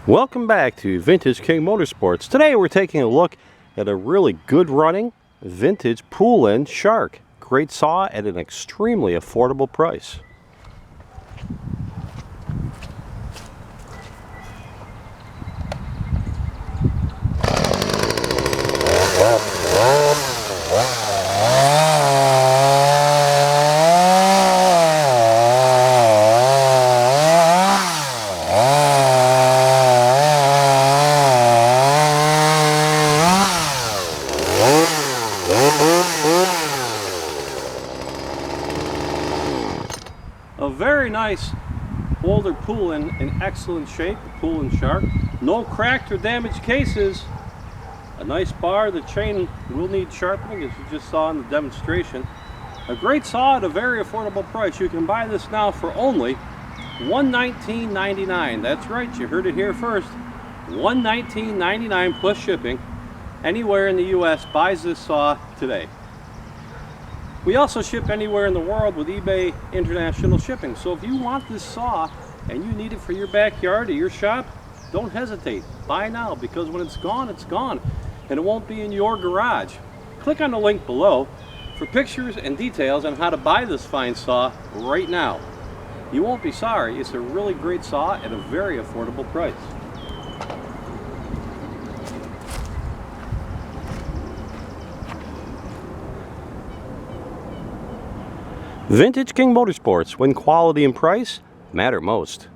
Welcome back to Vintage King Motorsports. Today we're taking a look at a really good running vintage Poulan Shark. Great saw at an extremely affordable price. A very nice older Poulan in excellent shape, the Poulan Shark. No cracked or damaged cases. A nice bar. The chain will need sharpening, as you just saw in the demonstration. A great saw at a very affordable price. You can buy this now for only $119.99. That's right, you heard it here first. $119.99 plus shipping. Anywhere in the US buys this saw today. We also ship anywhere in the world with eBay international shipping. So if you want this saw and you need it for your backyard or your shop, don't hesitate. Buy now, because when it's gone, and it won't be in your garage. Click on the link below for pictures and details on how to buy this fine saw right now. You won't be sorry. It's a really great saw at a very affordable price. Vintage King Motorsports, when quality and price matter most.